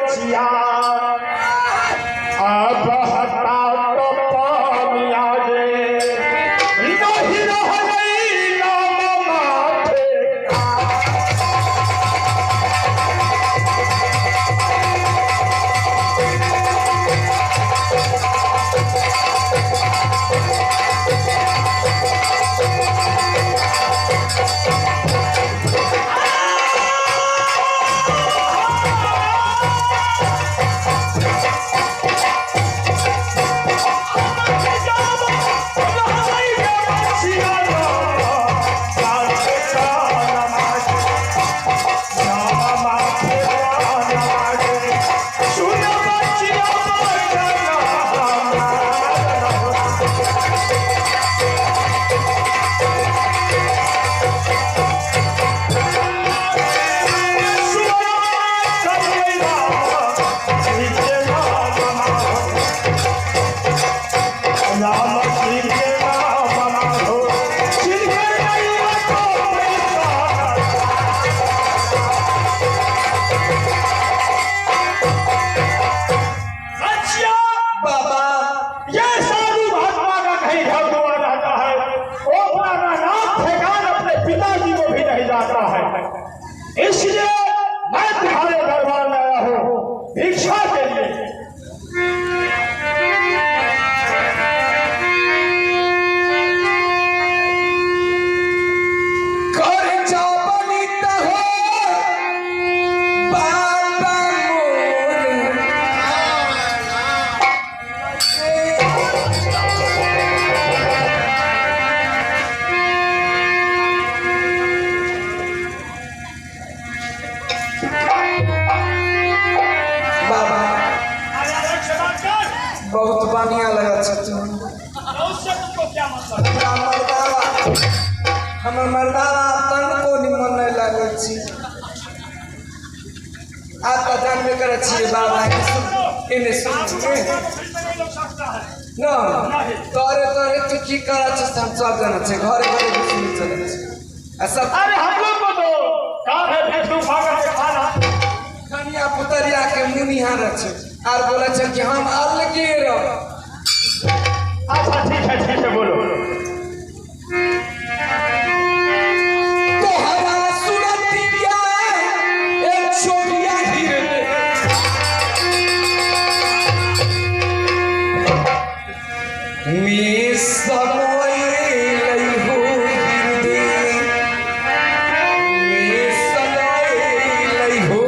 बचिया अब हटा तो पानिया गे नहीं रह गई नाम माथे इसलिए मैं तुम्हारे दरबार में आया हूँ भिक्षा के लिए। बहुत बढ़िया लगा हमर मर्दावा तन को निमन नहीं लगे आप तो जानबे करे छिए बाबा इन्हें सुन न तोरे तोरे तू की करा छ हम सब जाना छे घरे घरे सुन चले छ सब अरे हम लोग को तो का है भेटू भागा के खाना कन्या पुतरिया के मुनिहार छ और बोला छ कि हम अलगे रह। अच्छा ठीक है बोलो। तो हमारा सुनतिया एक छोटिया हीरे मी समय लई हो गिरदे मी समय लई हो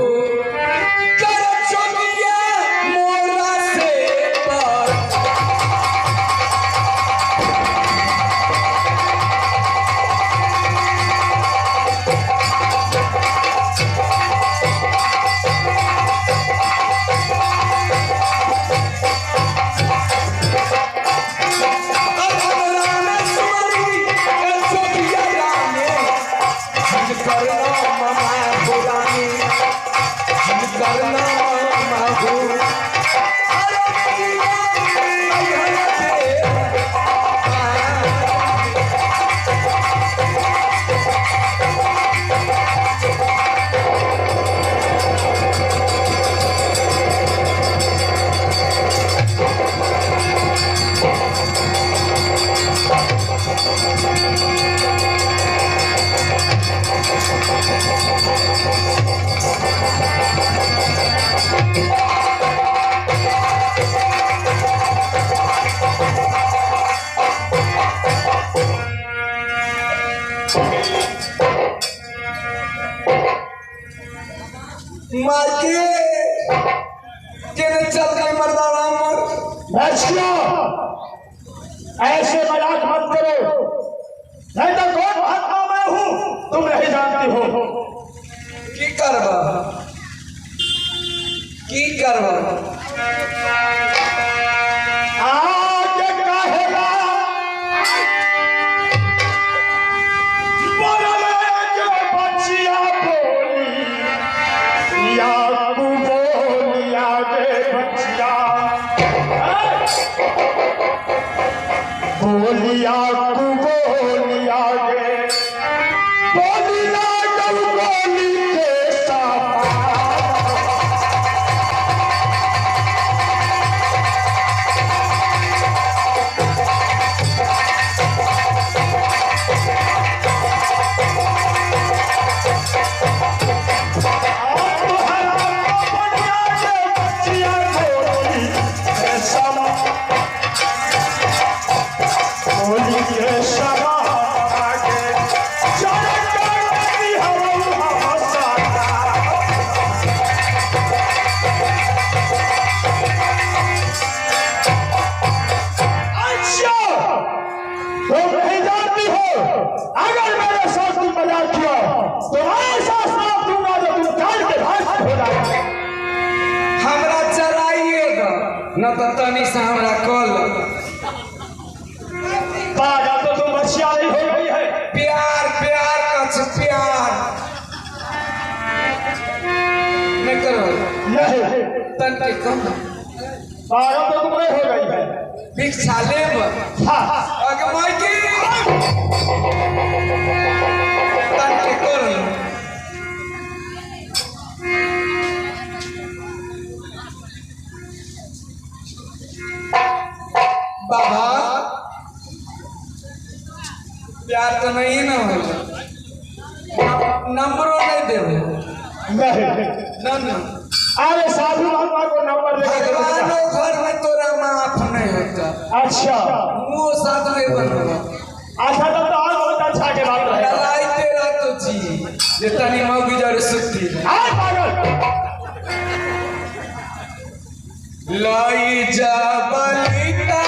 कर छोटिया मोरा से पर मायके चल गए मर्दाना ऐसे मजाक मत करो नहीं तो कौन महात्मा मैं हूँ तुम नहीं जानती हो। की करबा आज कहेगा बोले जो बचिया बोली या तू बोलिया गे बचिया बोलिया तू बोलिया गे बोलिया जब बोली के साथ न तो तनी से हमरा कॉल पागल तो तुम बच्चिया नहीं हो गई है। प्यार प्यार कछ प्यार नहीं करो नहीं तन के कम पागल तो तुम नहीं हो गई है। भिक्षा लेब आगे माइकी तन के करो बाबा प्यार तो नहीं ना हो नंबरों नहीं देवे नहीं अरे साधु महात्मा को नंबर भगवान घर में तोरा माफ नहीं होता। अच्छा वो साधु नहीं बनवा अच्छा तब तो और बहुत अच्छा के बात है। लड़ाई तेरा तो जी जितनी मौगी जड़ सुती हाय पागल लाई जा बलिता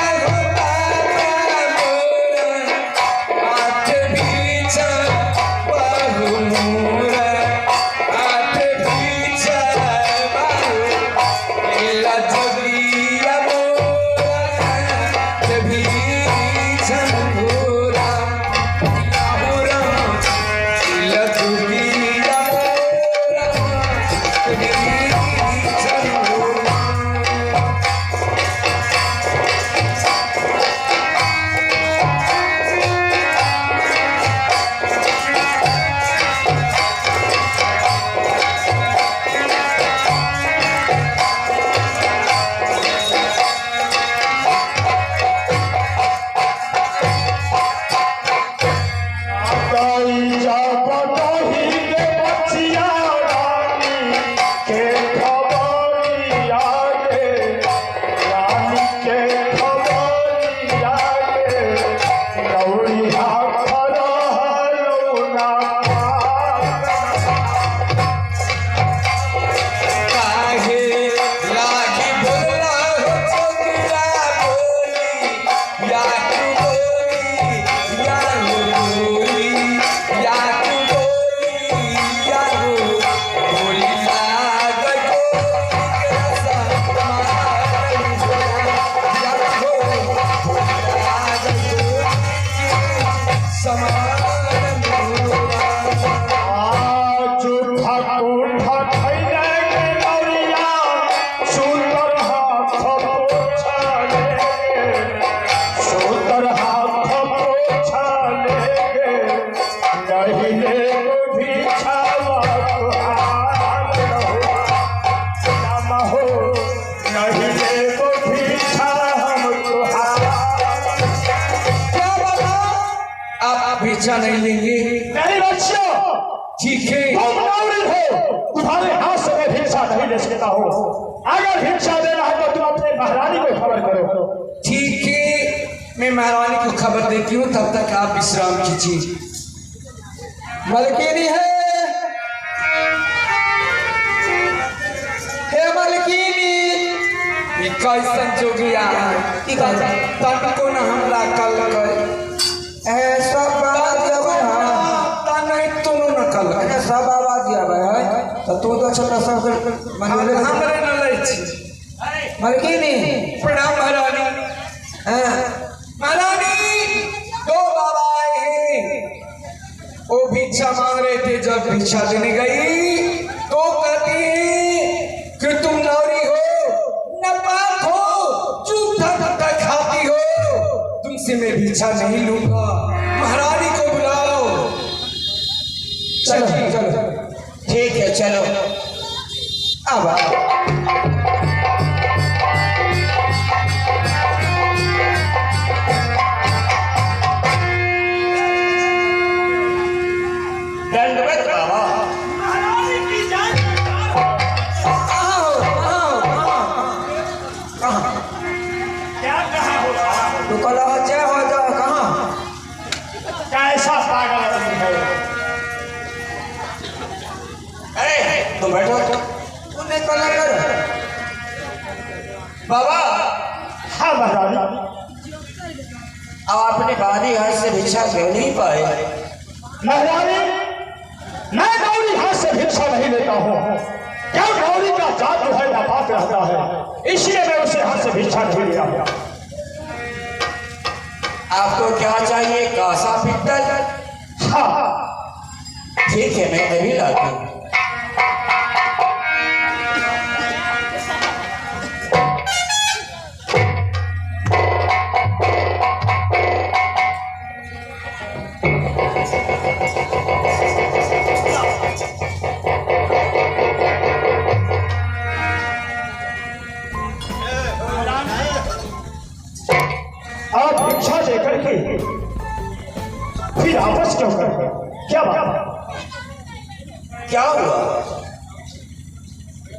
भिक्षा नहीं लेंगे नहीं बच्चों ठीक है तुम नाउरी हो तुम्हारे हाथ से मैं भिक्षा नहीं ले सकता हूँ। अगर भिक्षा देना है तो तुम अपने महारानी को खबर करो। ठीक है मैं महारानी को खबर देती हूँ तब तक आप विश्राम कीजिए। मलकिनी है हे मलकिनी कैसन जोगिया तन को न हमरा कल गए ऐसा बाबा जब नहीं तुम न कल ऐसा बाबा जब है तो तू तो छोटा सा मंदिर हमरे न ले छी मलकिनी प्रणाम महारानी महारानी दो बाबा आए हैं वो भिक्षा मांग रहे थे। जब भिक्षा देने गई तो कहती है कि तुम नौरी हो नपाक हो झूठा धक्का खाती हो तुमसे मैं भिक्षा नहीं लूंगा। महारानी को बुलाओ। चलो चलो ठीक है चलो अब दंडवत बाबा क्या कहा होगा तो कल जय हो जाओ कहाँ कैसा पागल आदमी है। अरे तुम बैठो तुमने कला कर बाबा। हाँ महारानी अब अपने बादी हाथ से भिक्षा क्यों नहीं पाए? महारानी मैं गौरी हाथ से भिक्षा नहीं लेता हूँ। क्या गौरी का जात जो है नपाक बात रहता है, इसलिए मैं उसे हाथ से भिक्षा नहीं लिया। आपको क्या चाहिए? कासा पित्तल? हाँ ठीक है, मैं अभी लाता हूँ। आप भिक्षा देकर के फिर आपस क्यों कर गए? क्या बात? क्या हुआ?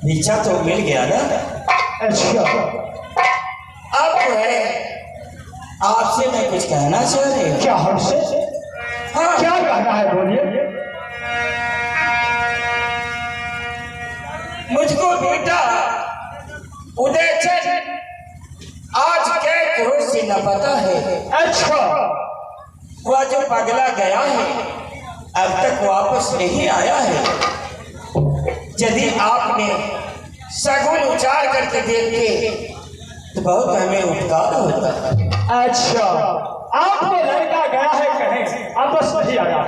भिक्षा तो मिल गया ना? अच्छा, अब है आपसे मैं कुछ कहना चाह रही हूँ। क्या हमसे? हाँ, क्या कहना है, बोलिए। मुझको बेटा उदयचंद आज क्या कुर्सी न पता है। अच्छा, वह जो पगला गया है अब तक वापस नहीं आया है। यदि आपने सगुन उचार करके देते तो बहुत हमें उपकार होता। अच्छा, आपको लड़का गया है कहीं, वापस नहीं आया?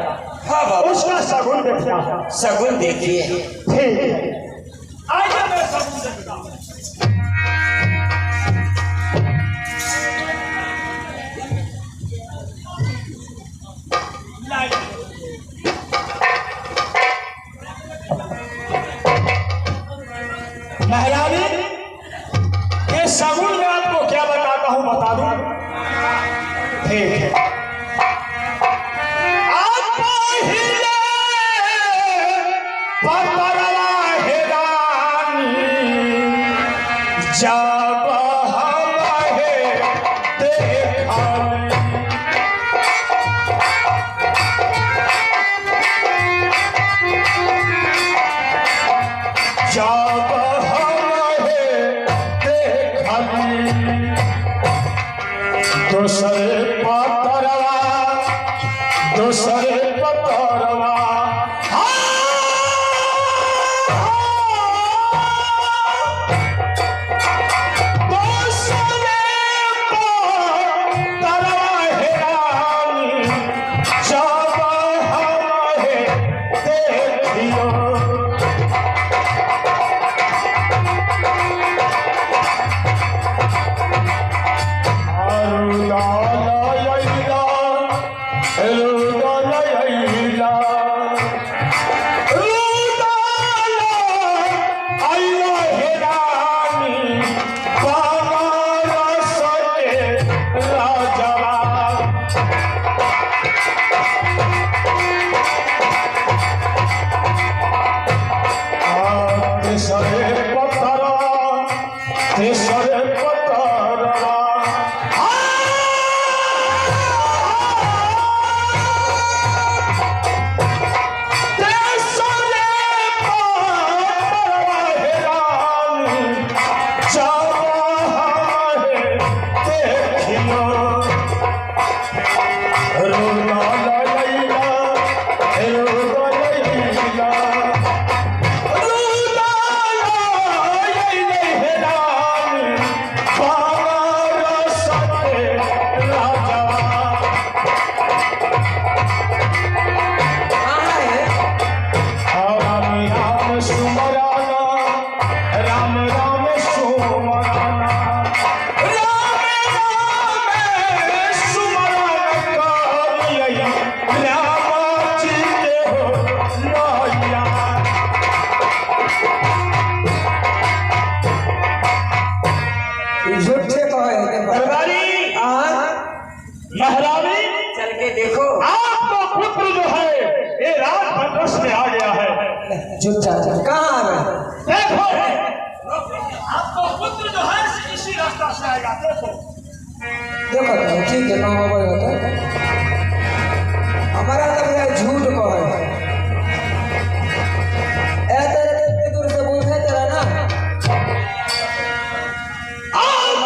हाँ बाबा, उसका सगुन देखना है। सगुन देखिए। ठीक है, आइए मैं सगुन देखता हूँ। महारानी, ये सगुन में आपको क्या बताता हूँ, बता दूं? ठीक है। आप पहिले परवरवा हेरानी, जब हमारे देखानी, जब दूसरे पतरवा, दूसरे पतरवा, दूसरे पतरवा हेरानी, जब हमारे देखियो। महारानी, चल के देखो। आपका पुत्र जो है ये रात बंदोबस्त में आ गया है। कहाँ आ गए? देखो, आपका पुत्र जो है इसी रास्ता से आएगा। देखो देखो, ठीक है, कहाँ होता है? हमारा लग रहा है झूठ को है। तेरे दूर से बोल रहे तेरा ना आपन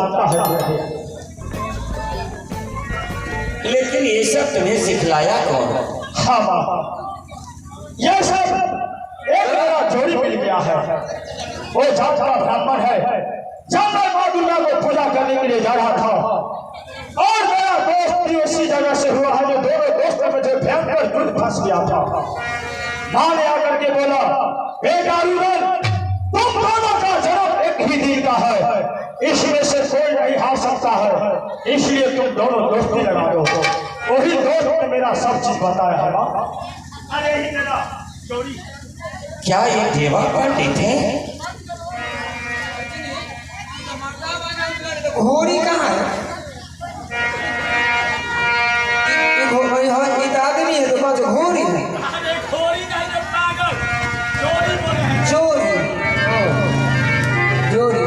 जानता है तुझे। लेकिन ये सब तुम्हें सिखलाया कौन? हाँ माँ, यह सब एक मेरा जोड़ी मिल गया है। वो जात का ब्राह्मण है। जब मैं माँ दुर्गा को पूजा करने के लिए जा रहा था और मेरा दोस्त भी उसी जगह से हुआ है, जो दोनों दोस्त में मुझे भयंकर युद्ध फंस गया था। माँ ने आकर के बोला, बेटा रुदन, तुम दोनों का जन्म एक ही दिन का है, इसमें से कोई नहीं हार सकता है, इसलिए तुम दोनों दोस्ती लगा दो। वही दोस्त ने मेरा सब चीज बताया है माँ। अरे ही मेरा जोड़ी। क्या ये देवा पंडित है? घोड़ी कहाँ है? ये तो आदमी है, तो कौन सा घोड़ी है? चोरी। चोरी।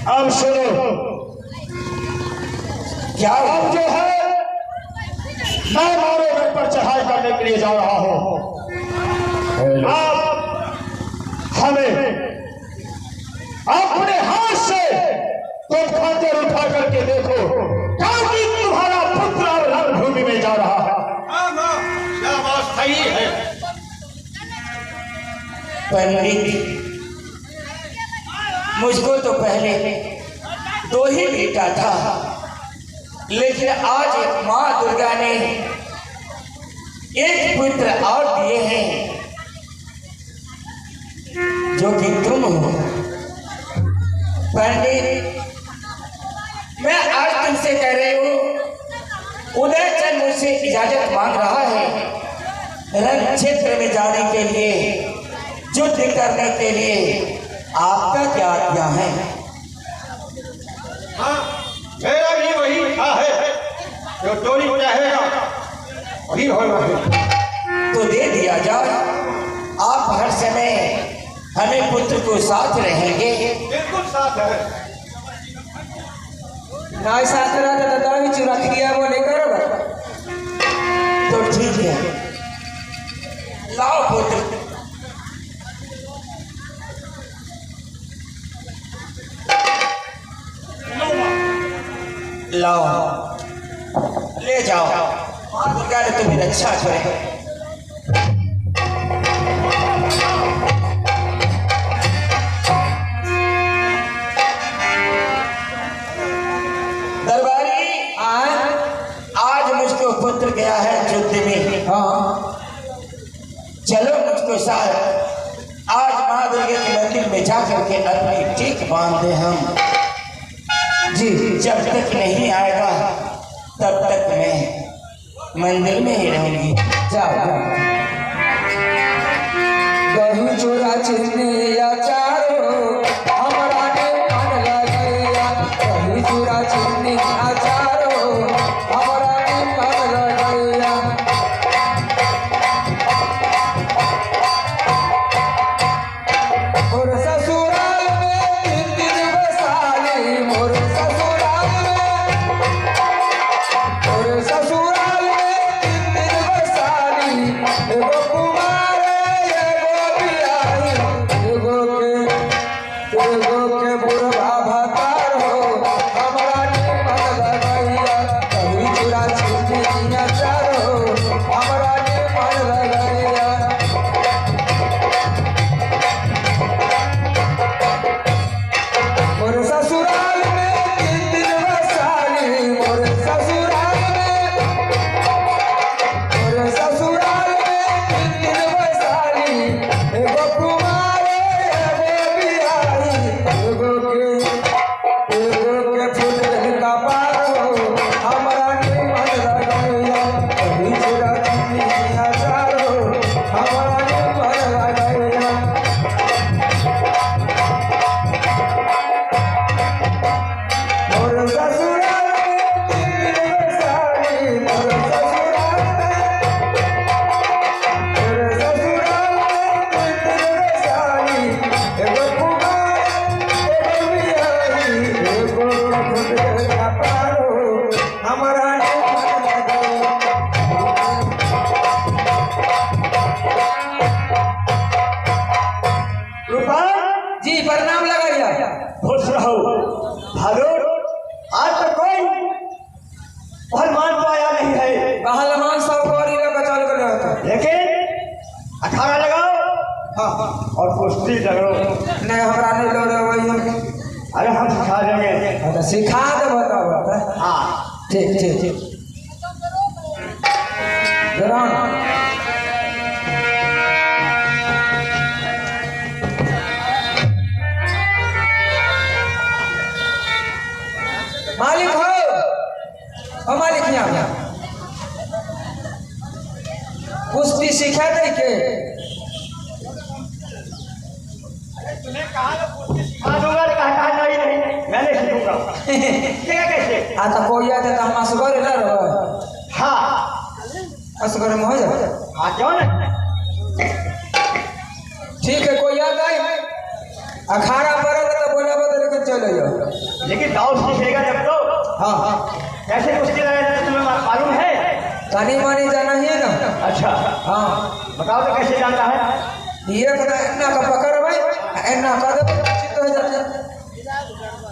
अब सुनो, क्या अब जो है मैं मारो घर पर चढ़ाई करने के लिए जा रहा हूँ। अब हमें अपने हाथ से तुम खंजर उठा करके देखो, क्योंकि तुम्हारा पुत्र अब रणभूमि में जा रहा है। क्या बात सही है पंडित, मुझको तो पहले दो ही बेटा था, लेकिन आज एक माँ दुर्गा ने एक पुत्र और दिए हैं, जो कि तुम हो। पंडित, मैं आज तुमसे कह रही हूँ, उदयचंद मुझसे इजाजत मांग रहा है रण क्षेत्र में जाने के लिए, युद्ध करने के लिए। आपका क्या आज्ञा है? हाँ, मेरा भी वही इच्छा है, जो टोरी चाहेगा वही होगा। तो दे दिया जाए। आप हर समय हमें पुत्र को साथ रहेंगे? बिल्कुल साथ है। ना साथ रहता तो दावी चुरा दिया वो नहीं करोगे। तो ठीक है, लाओ पुत्र। लाओ, ले जाओ, माँ दुर्गा ने तुम्हें रक्षा करे। दरबारी, आज मुझको पुत्र गया है युद्ध में। हाँ, चलो मुझको साथ आज माँ दुर्गा के मंदिर में जाकर के अपनी टीक बांधे हम। जी, जब तक नहीं आएगा तब तक मैं मंदिर में ही रहूंगी। जाओ जाओ। गहू चोरा चिन्ने या चारो हमारा ने मन लगैया। गहू चोरा चिन्ने या चारो हमारा ने मन लगैया। और ससुराल में तीन दिन बसाली, मोर ससुराल में, और ससुराल में तीन दिन बसाली। हाँ और कुश्ती झगड़ो। नहीं हमरा नहीं लो रहे वही। अरे हम सिखा देंगे। अच्छा सिखा दे बताओ। हाँ ठीक ठीक ठीक। जरा मालिक हो मालिक यहाँ कुश्ती सिखा दे के। तुम्हें कहा ना कुश्ती सिखा दूंगा, कहा नहीं मैं नहीं सीखूंगा। कैसे? तो कोई आते तो हम असगर ना रहो। हाँ असगर में हो जाए। हाँ क्यों ना। ठीक है कोई याद आए अखाड़ा पर तो बोला बता लेकिन चले जाओ। लेकिन दाव सीखेगा जब तो। हाँ कैसे कुश्ती लड़ाई तुम्हें मालूम है? तानी मानी जाना ही है ना। अच्छा हाँ बताओ तो कैसे जानता है? ये इतना का पकड़ भाई इतना का दे चित्त हो जाता।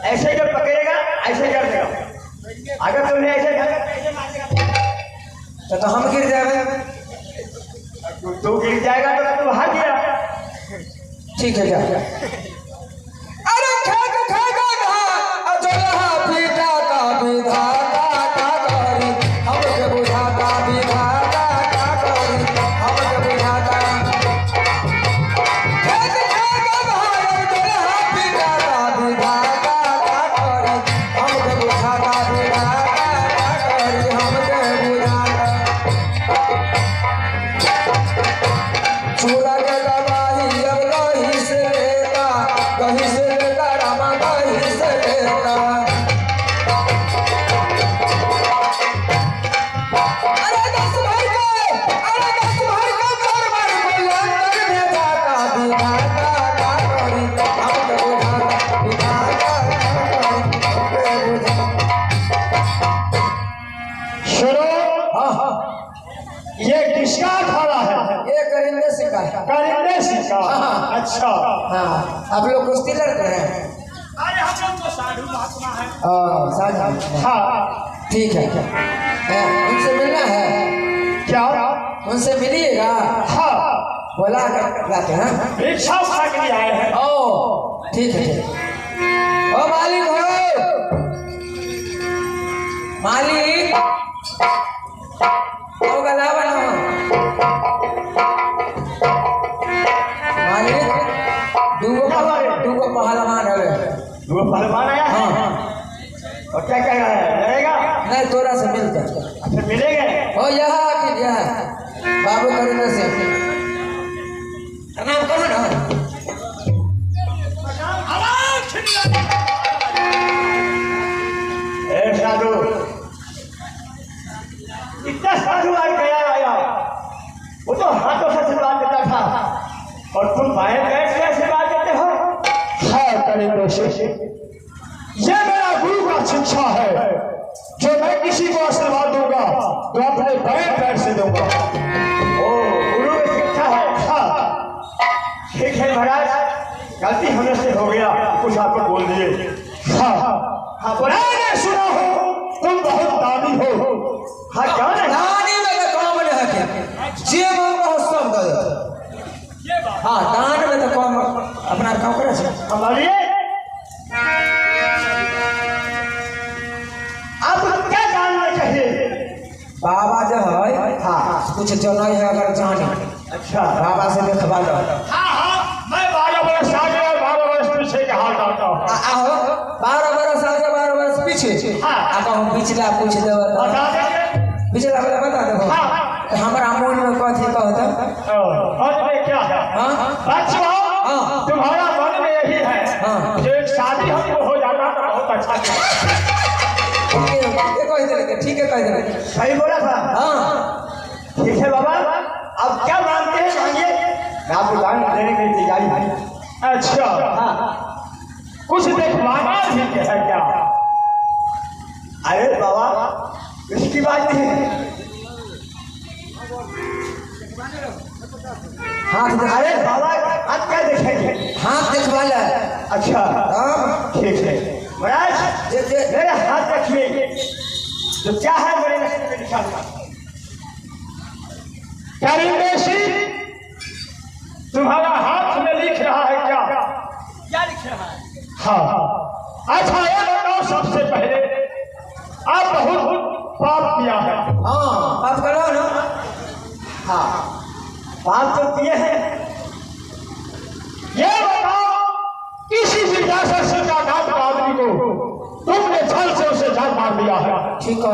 ऐसे जब पकड़ेगा ऐसे कर देगा। अगर तुमने ऐसे तो हम गिर जाए। तू गिर जाएगा तो तू हार गया। ठीक है क्या? अरे खेत खेगा ना अजलहा पीटा का विधाता का करी हमके बुझाता विधाता का करी हमके बुझाता। खेत खेगा ना अजलहा पीटा का विधाता का करी हमके बुझाता विधाता का करी हमके बुझाता। चूड़ा के दवाई अब कहीं से लेता कहीं से लेता रामा कहीं से लेता। अरे दस भाई का घर बार को अंदर में जाता विधाता का करी हमके बुझाता विधाता का करी हमके बुझाता। सुनो। हाँ ये किसका अखाड़ा है? ये करिंदे सिखा है। करिंदे सिखा। हाँ। अच्छा हाँ आप लोग कुश्ती लड़ते हैं? अरे हम लोग तो साधु महात्मा है। साझा हाँ ठीक है। उनसे मिलना है क्या? उनसे मिलिएगा। हाँ बोला कर लाते हैं। रिक्शा उठा के लिए आए हैं। ओ ठीक है। ओ मालिक हो मालिक ओ गला बना मालिक दूगो पहलवान है। वो पहलवान आया है। हाँ और क्या कह रहा है? लड़ेगा? नहीं तोरा से मिलता फिर मिलेंगे। ओ यहाँ आखिर यहाँ बाबू करिंदे से नाम करो ना। ए साधु इतना साधु आज गया आया वो तो हाथों से आशीर्वाद देता था और तुम बाहर बैठ के आशीर्वाद देते हो। हाँ करेंगे से ये मेरा गुरु का शिक्षा है। जो मैं किसी को आशीर्वाद दूंगा तो अपने बैठ बैठ से दूंगा। ओ गुरु की शिक्षा है। हाँ ठीक है महाराज गलती होने से हो गया कुछ आपको बोल दिए। हाँ हाँ बोला सुना हो तुम बहुत दानी हो। हाँ क्या नहीं? दानी में तो काम नहीं है क्या? जे में बहुत सब दे। हाँ दान में तो काम अपना काम करे छे। हमारी आप क्या जानना चाहिए? बाबा जो है हाँ कुछ जो नहीं है अगर जाने अच्छा बाबा से देखवा लो। हाँ हाँ मैं 12 बरस आगे और 12 बरस पीछे का हाल जानता हूँ। आहो 12 बरस आगे 12 बरस पीछे। हाँ। आप हम पिछला पूछ दे बता देंगे। पिछला वाला बता दो। हाँ। तो हमारा मूल में कथी कहता? और में क्या है? हाँ अच्छा हाँ। तुम्हारा मन में यही है हाँ। जो एक शादी हमको हो जाता तो बहुत अच्छा था। ठीक है कह दे। सही बोला था। हाँ ठीक है बाबा अब क्या मानते हैं मांगिए मैं आपको दान देने की तैयारी है। अच्छा हाँ कुछ देखवाना भी है क्या? अरे बाबा इसकी बात नहीं है। हाथ अरे बाबा आप क्या देखेंगे? हाथ देखवा ले। अच्छा हाँ ठीक है महाराज मेरे हाथ रखिए तो क्या है मेरे नसीब में लिखा था? करिंदे सिंह तुम्हारा हाथ हाँ। अच्छा ये बताओ, सबसे पहले आप बहुत पाप किया है। हाँ बात करो ना। हाँ, पाप तो किए हैं। ये बताओ, किसी जिज्ञासा से का नाम का आदमी को तुमने छल से उसे जान मार दिया है। ठीक है।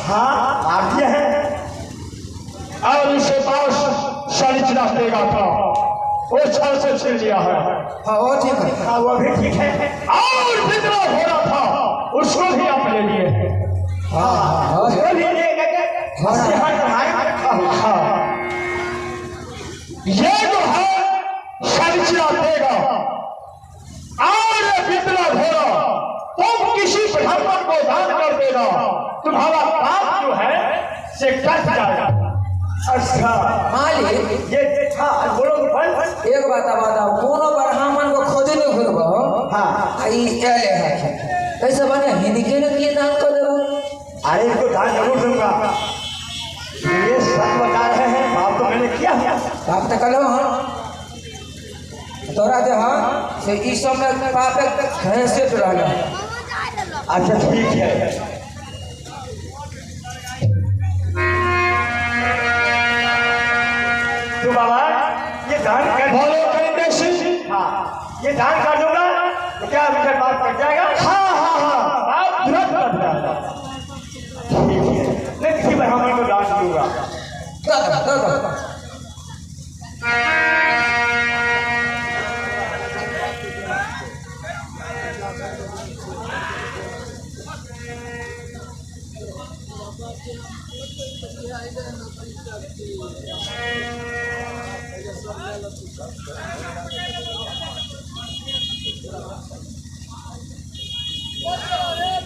हाँ, मार दिया है। और इसे पास शनिचरा देगा था, वो छल से छीन लिया है। हाँ वो ठीक है। हाँ, वो भी ठीक है। और विद्रोह हो रहा था, उसको भी आप ले लिए। हाँ उसको भी ले गए। हाँ, ये जो है शनिचरा देगा और विद्रोह हो रहा, तुम किसी ब्राह्मण को दान कर देना, तुम्हारा पाप जो है से कट जाएगा। अच्छा मालिक ये हाँ, बोलो एक बात बताओ, कोनो ब्राह्मण को खोजे नहीं फिरबो। हाँ, आई एले है कैसे बने हिंदी के लिए दान कर देबो। अरे इसको दान जरूर दूंगा। ये सच बता रहे हैं, बाप तो मैंने किया है। पाप तो कलो हम तोरा दे। हाँ से इस सब में पाप हैसियत रहला। अच्छा ठीक है। तो बाबा ये दान कर बोलो हाँ, ये दान कर दूंगा तो क्या अभी बात कट जाएगा? हाँ हाँ हाँ, बात तुरंत कट जाएगा। ठीक है, मैं किसी ब्राह्मण को दान दूंगा।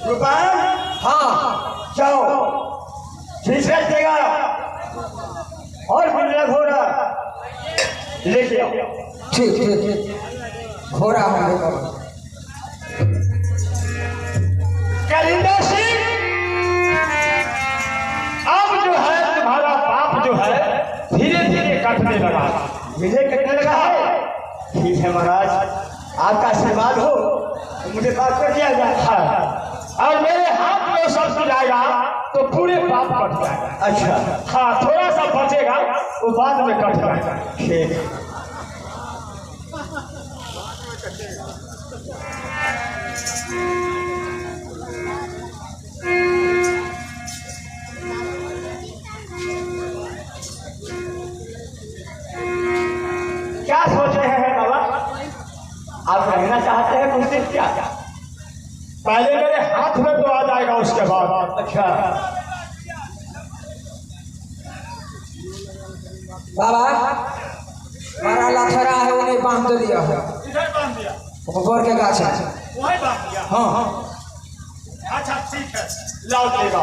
रुपान हाँ जाओ, तीसरा देगा और बिल्ला घोड़ा लेके आओ। ठीक ठीक घोड़ा हम लेकर। कलिंदा सिंह, अब जो है तुम्हारा पाप जो है धीरे धीरे कटने लगा। धीरे कटने लगा है। ठीक है महाराज, आपका आशीर्वाद हो तो मुझे पाप कर दिया जाता है, और मेरे हाथ में सब जाएगा तो पूरे पाप कट जाएगा। अच्छा हाँ, थोड़ा सा बचेगा वो बाद में कट जाएगा। ठीक क्या सोच रहे हैं बाबा? आप रहना चाहते हैं कुछ दिन? क्या पहले मेरे हाथ में तो आ जाएगा, उसके बाद। अच्छा बाबा हमारा लाथरा है उन्हें बांध दिया है। इधर बांध दिया, गोबर के गाछ है। वहीं बांध दिया। हाँ हाँ अच्छा ठीक है, लाओ देगा।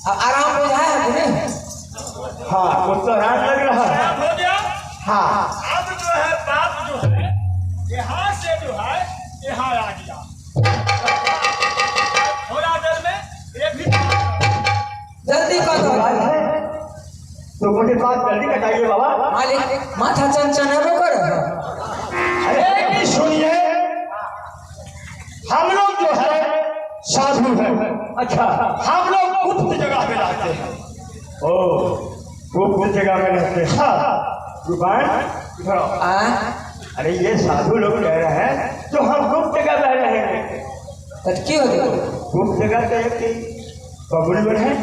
आराम बुझाया है कि नहीं? हाँ, कुछ तो आराम लग रहा है। हो गया। हाँ, अब जो है बाप जो है यहाँ से जो है यहाँ आ गया। थोड़ा देर में ये भी जल्दी कर दो तो मुझे बात जल्दी बताइए बाबा। मालिक माथा चंचनाबो कर। अरे सुनिए, हम लोग जो है साधु है। अच्छा, हम लोग गुप्त जगह पे रहते हैं। ओ, गुप्त जगह में रहते हैं। हाँ, अरे ये साधु लोग कह रहे हैं तो हम गुप्त जगह रह रहे हैं। क्यों गुप्त जगह तो बबुल बन है।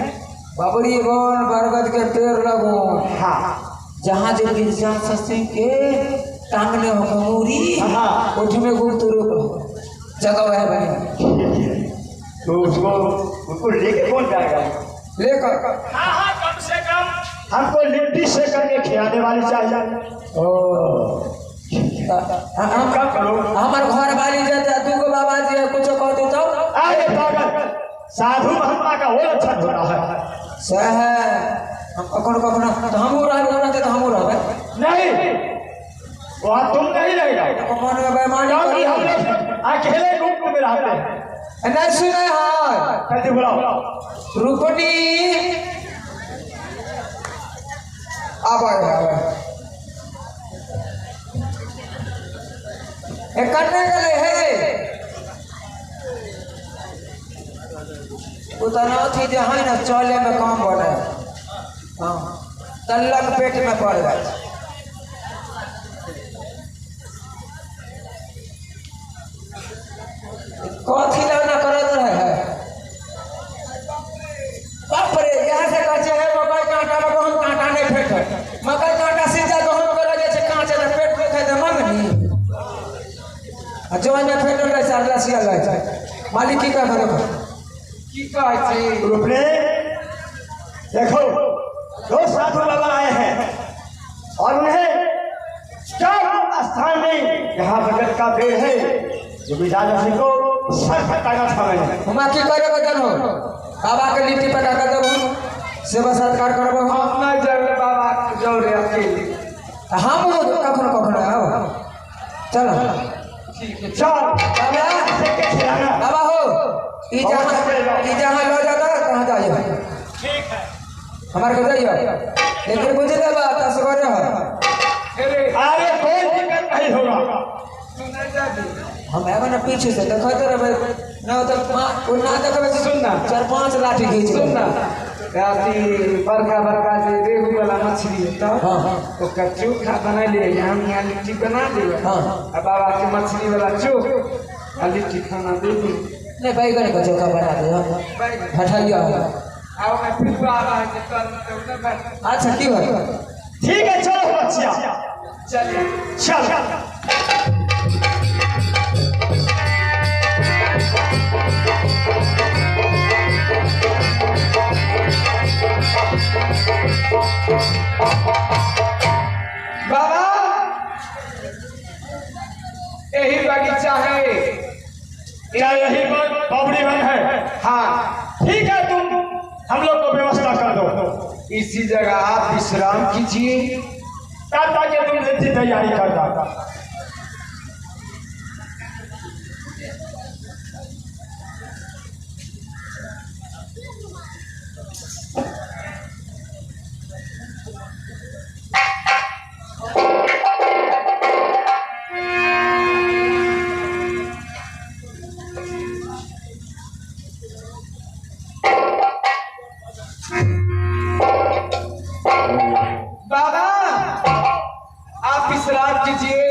बाबरी बन बरगद के पेड़ लगो। हाँ, जहाँ जो गिरजा सस्ती के टांगने हो मूरी। हाँ, उसमें गुप्त रूप जगह है बनी। तो उसको लेके कौन जाएगा? लेकर हाँ हाँ कम से कम हमको लिट्टी से करके खिलाने वाली चाहिए। हम क्या करो? हमारे घर वाली जाते दूगो बाबा जी है कुछ कह दो तो। अरे पागल, साधु महात्मा का वो लक्षण हो रहा है। सह हम कखनो कखनो तो हम रहते तो हम रहे नहीं, वहाँ तुम नहीं रहेगा। कखनो में बेईमानी क्योंकि हम करी। लोग अकेले गुप्त में रहते हैं। नहीं सुने हां कहते बुलाओ। रुपनी अब करने गले है उतना थी जहाँ ना चले में काम बढ़े। हाँ तल्लक पेट में पड़ गए। कथी लगा करत रहे बाप रे यहाँ से कहते हैं मकई कांटा में गहूम कांटा नहीं फेंक मकई कांटा सीधा गहूम कर लगे छे कांचे तो पेट में खाए तो मंगनी जवान में फेंक रहे सार लसिया लगे मालिक की का करो की कहै छी रुपने देखो दो साधु बाबा आए हैं और उन्हें चार स्थान में यहाँ बगल का पेड़ है जो विधान जी को सर फटाना था मैंने हम की करे बदन हो बाबा के लिट्टी पका कर देबो सेवा सत्कार करबो हम नहीं जाबे बाबा जौरे अकेले हम कखनो कखनो आओ चलो चल बाबा बाबा हो ई जहां लो जाता कहां जाइए ठीक है हमारे को जाइए लेकिन बुझ ले बात असगरे है अरे कोई दिक्कत नहीं होगा हम एगो ना पीछे से देखते रहे ना तो वो ना देखबे सुनना 4-5 लाठी खींच सुनना राती बड़का बड़का जे रेहू वाला मछली तो हां तो चोखा बना ले हम यहाँ लिट्टी बना दे हां अब बाबा के मछली वाला चोख आ लिट्टी खाना दे दी नहीं बैगन का चोखा बना दे हटाइए आओ मैं फिर बाबा के कल अच्छा की बात ठीक है चलो बच्चिया चलिए चल बाबा यही बगीचा है क्या यही बावड़ी वन है हाँ ठीक है तुम हम लोग को व्यवस्था कर दो इसी जगह आप विश्राम कीजिए ताकि तुम जल्दी तैयारी कर दो बाबा आप विश्राम कीजिए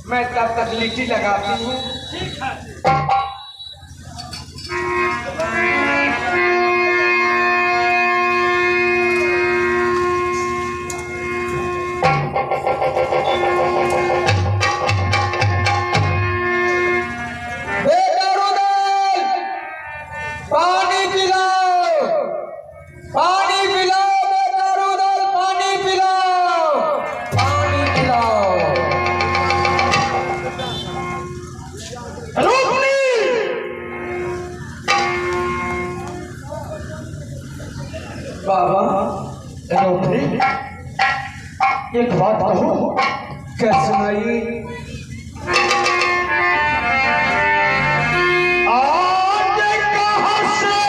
मैं तब तक लिट्टी लगाती हूँ ठीक है पानी पिलाओ पानी पिलाओ बेटा रुदल पानी पिलाओ पानी पिलाओ रोकनी बाबा रोकनी एक बात कहो क्या सुनाई आज कहाँ से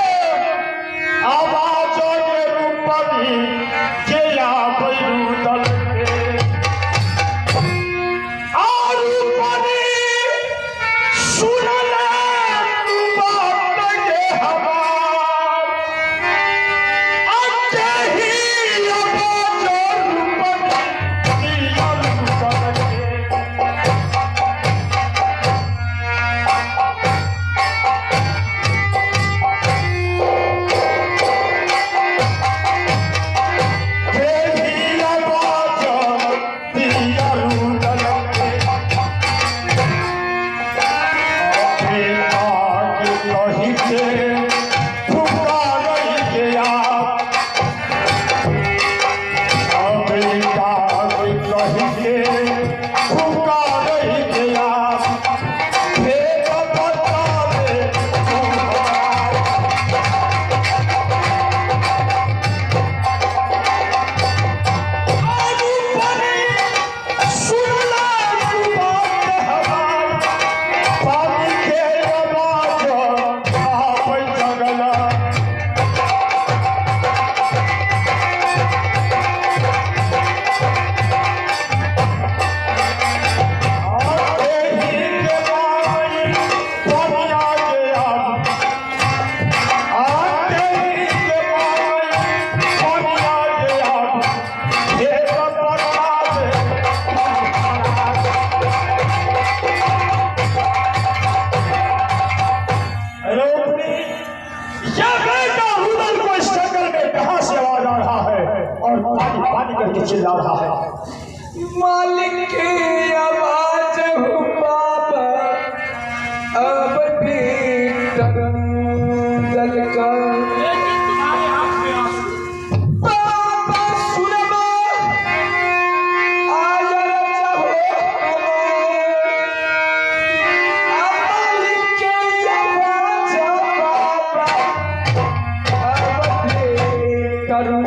आवाजों के रूपनी के या बैरूदल के और रूपनी सुन ले तू बात के हमार आज ही आवाजों रूपनी के या बैरूदल के पानी करके चिल्ला रहा है। मालिक की आवाज हो बाबा, अब भी जल का बाबा सुनबा, आज चाहो मालिक की आवाज बाबा, अब भी करूं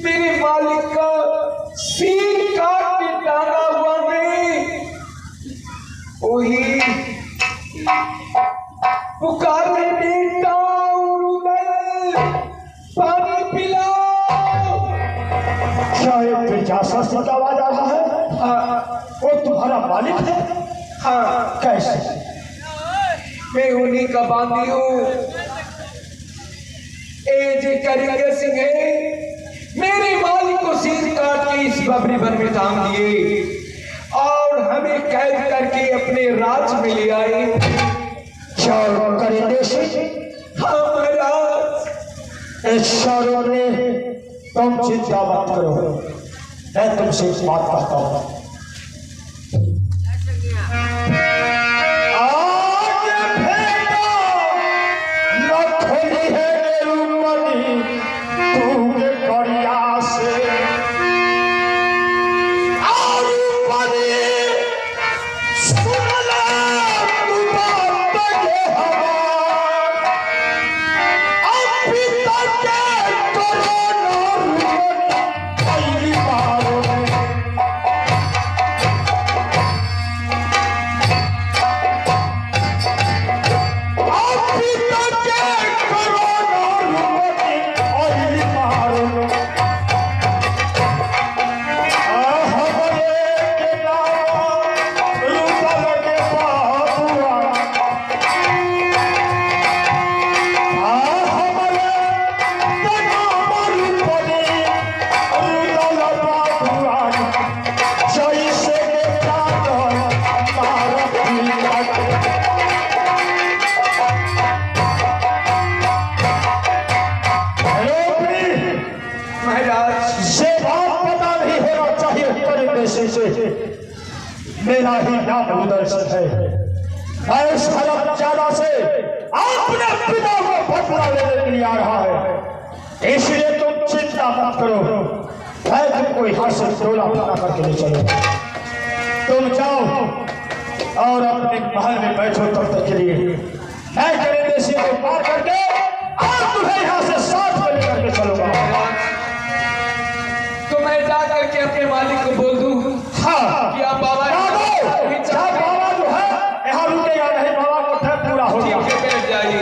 मेरे मालिक का सीन काट के टांगा हुआ नहीं, वही पुकारने बेटा पानी पिलाओ। क्या एक पिचासा सा आवाज आ रहा है? हाँ, वो तुम्हारा मालिक है? हाँ, कैसे? मैं उन्हीं का बांधी हूँ। जे करेंगे सिंह मेरे मालिक को सीन काट के इस बबरी वन में टांग दिए और हमें कैद करके अपने राज में ले आए। क्या करेंगे सिंह? हाँ महाराज। ईश्वरों ने तुम चिंता मत करो, मैं तुमसे एक बात कहता हूँ। मेरा ही नाम उदर्शन है। मैं इस खराब ज्यादा से अपने पिता को बदला लेने के लिए आ रहा है, इसलिए तुम चिंता मत करो, मैं तुमको यहाँ से डोला फना करके ले चलूंगा। तुम जाओ और अपने महल में बैठो तब तक के लिए। मैं करेंगे को पार करके और तुम्हें यहाँ से साथ में लेकर के चलूंगा। तो मैं जा करके अपने मालिक को बोल दूं हाँ कि आप बाबा बाबा जो है यहाँ रुकेगा नहीं, बाबा को ठहर पूरा हो गया। बैठ जाइए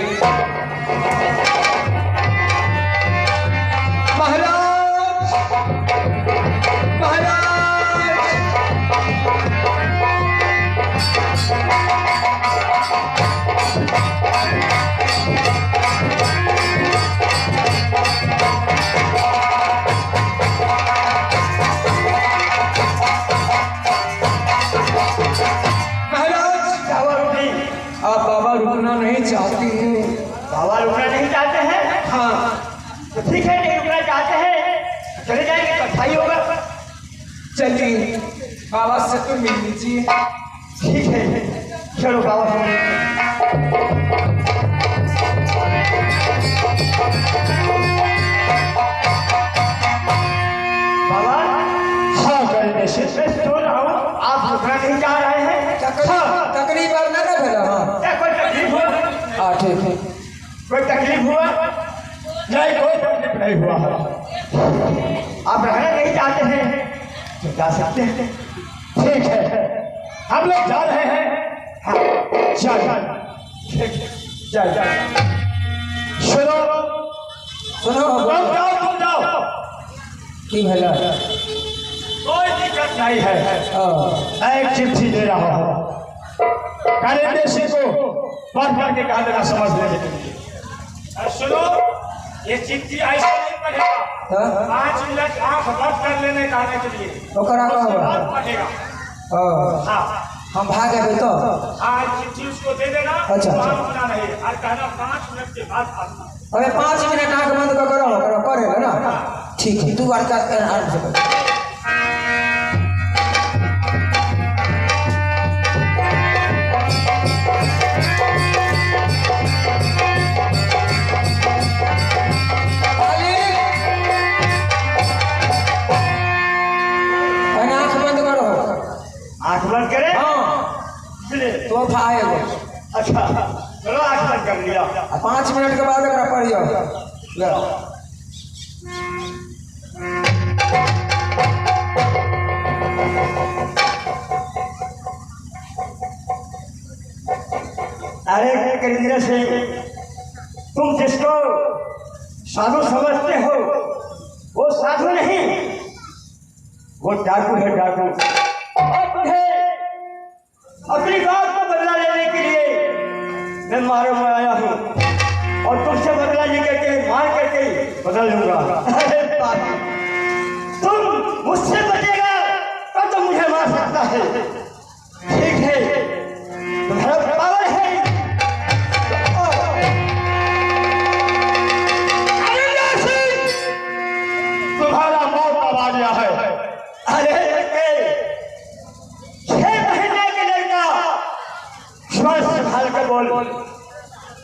महाराज। महाराज आप बाबा रुकना नहीं चाहती हैं? बाबा रुकना नहीं चाहते हैं? हाँ तो ठीक है, नहीं रुकना चाहते हैं, चले जाएंगे, कथाई होगा। चलिए बाबा से तो मिल लीजिए। ठीक है, चलो बाबा बाबा। हाँ करने से मैं सुन रहा हूँ आप रुकना नहीं चाह रहे हैं। तकलीफ बार ना भेला हां क्या कोई तकलीफ हुआ? हां ठीक है कोई तकलीफ हुआ? नहीं, कोई तकलीफ नहीं हुआ है। आप रहना नहीं चाहते हैं तो जा सकते हैं। ठीक है, हम लोग जा रहे हैं। हाँ, चल सुनो, तुम जाओ। की भेला कोई दिक्कत नहीं है। मैं एक चिट्ठी दे रहा हूँ, करेंगे को पढ़ करके कहा देना समझ लेने के लिए। सुनो, ये चिट्ठी ऐसा नहीं पढ़ेगा। 5 मिनट आंख बंद कर लेने कहने के लिए ओकरा का पढ़ेगा। हां हम भाग गए तो आज चिट्ठी उसको दे देना। अच्छा बना नहीं और कहना 5 मिनट के बाद पढ़ना। अबे 5 मिनट आंख बंद कर करो करेगा ना ठीक है तू बार का आराम से कर आंख बंद करे। तो आएगा। अच्छा चलो, आंख बंद कर लिया। 5 मिनट के बाद अगर पढ़ियो अरे करिंद्र से तुम जिसको साधु समझते हो वो साधु नहीं, वो डाकू है, डाकू। अपनी बात को बदला लेने के लिए मैं मारो में आया हूँ और तुमसे बदला लेकर के मार करके बदल लूंगा। तुम मुझसे बचेगा तो मुझे मार सकता है। ठीक है, तुम्हारा पावर है। तुम्हारा मौत आ गया है। अरे 6 महीने के लड़का श्वास संभाल कर बोल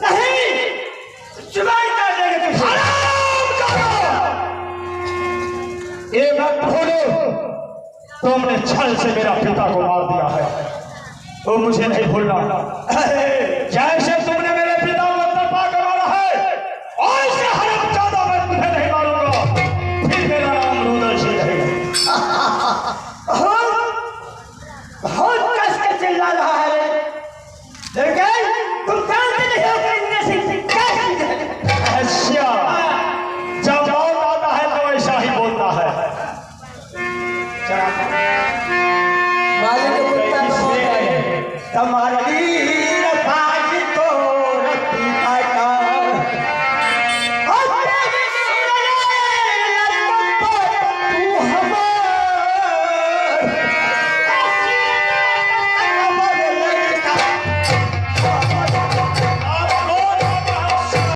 नहीं, जुबान कर देंगे। ये मत भूलो, तुमने छल से मेरा पिता को मार दिया है, वो मुझे नहीं भूलना। जैसे तुमने मेरे पिता को तपा कर मारा है, ऐसे हरामजादा मैं तुझे नहीं मारूंगा। फिर मेरा नाम रुदल सिंह रहेगा। बहुत कस के चिल्ला रहा है, लेकिन तुम जानते नहीं हो कि इनमें से क्या है। अच्छा, जब मौत आता है तो ऐसा ही बोलता है। मालिक कुत्ता तुम्हारी